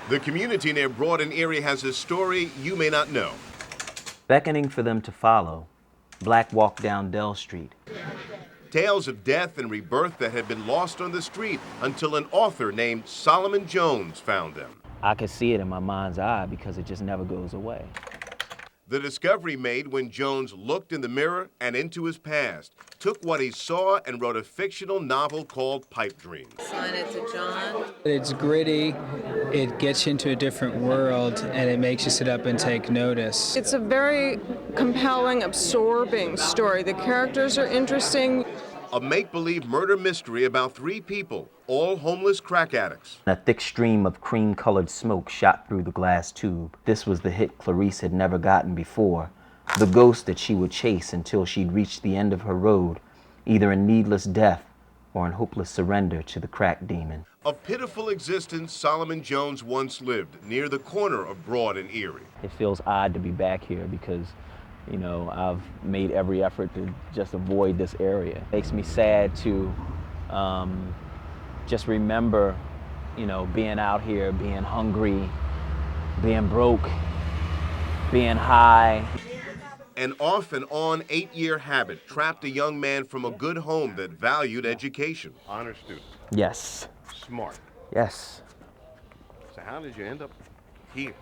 The community near Broad and Erie has a story you may not know. Beckoning for them to follow, Black walked down Dell Street. Tales of death and rebirth that had been lost on the street until an author named Solmon Jones found them. I could see it in my mind's eye because it just never goes away. The discovery made when Jones looked in the mirror and into his past, took what he saw and wrote a fictional novel called Pipe Dreams. Sign it to John. It's gritty, it gets you into a different world, and it makes you sit up and take notice. It's a very compelling, absorbing story. The characters are interesting. A make-believe murder mystery about three people, all homeless crack addicts. A thick stream of cream-colored smoke shot through the glass tube. This was the hit Clarice had never gotten before. The ghost that she would chase until she'd reached the end of her road, either in needless death or in hopeless surrender to the crack demon. A pitiful existence Solmon Jones once lived near the corner of Broad and Erie. It feels odd to be back here because, you know, I've made every effort to just avoid this area. It makes me sad to just remember, you know, being out here, being hungry, being broke, being high. An off and on 8-year habit trapped a young man from a good home that valued education. Honor student. Yes. Smart. Yes. So how did you end up here?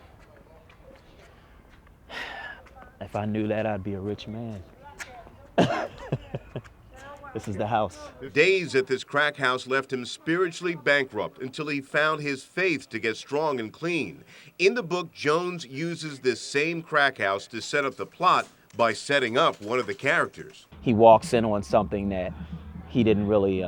If I knew that, I'd be a rich man. This is the house. Days at this crack house left him spiritually bankrupt until he found his faith to get strong and clean. In the book, Jones uses this same crack house to set up the plot by setting up one of the characters. He walks in on something that he didn't really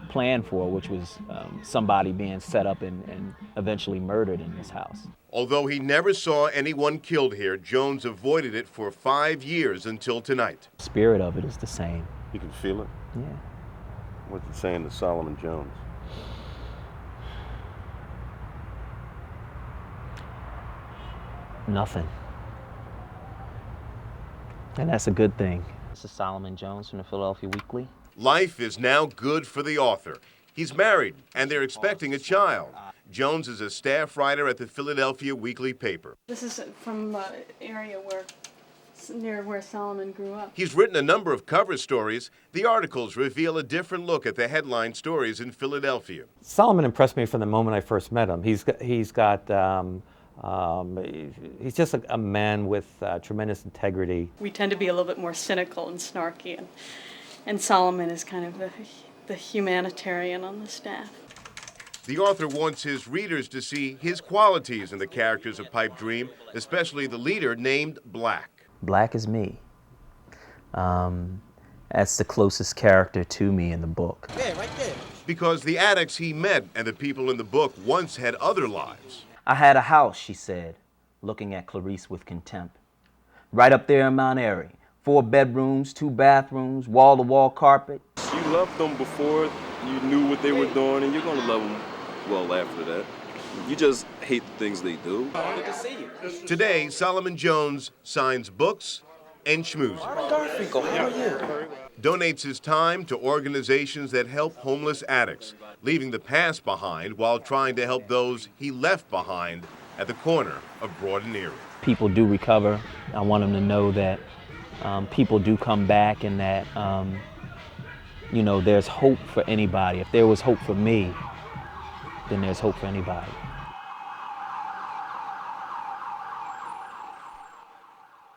plan for, which was somebody being set up and eventually murdered in this house. Although he never saw anyone killed here, Jones avoided it for 5 years until tonight. The spirit of it is the same. You can feel it? Yeah. What's it saying to Solmon Jones? Nothing. And that's a good thing. This is Solmon Jones from the Philadelphia Weekly. Life is now good for the author. He's married, and they're expecting a child. Jones is a staff writer at the Philadelphia Weekly paper. This is from an area near where Solomon grew up. He's written a number of cover stories. The articles reveal a different look at the headline stories in Philadelphia. Solomon impressed me from the moment I first met him. He's just a man with tremendous integrity. We tend to be a little bit more cynical and snarky, and Solomon is kind of the humanitarian on the staff. The author wants his readers to see his qualities in the characters of Pipe Dream, especially the leader named Black. Black is me. That's the closest character to me in the book. Yeah, right there. Because the addicts he met and the people in the book once had other lives. I had a house, she said, looking at Clarice with contempt. Right up there in Mount Airy. 4 bedrooms, 2 bathrooms, wall-to-wall carpet. You loved them before you knew what they were doing, and you're going to love them well after that. You just hate the things they do. Good to see you. Today, Solmon Jones signs books and schmoozes. Donates his time to organizations that help homeless addicts, leaving the past behind while trying to help those he left behind at the corner of Broad and Erie. People do recover. I want them to know that people do come back and that, you know, there's hope for anybody. If there was hope for me, then there's hope for anybody.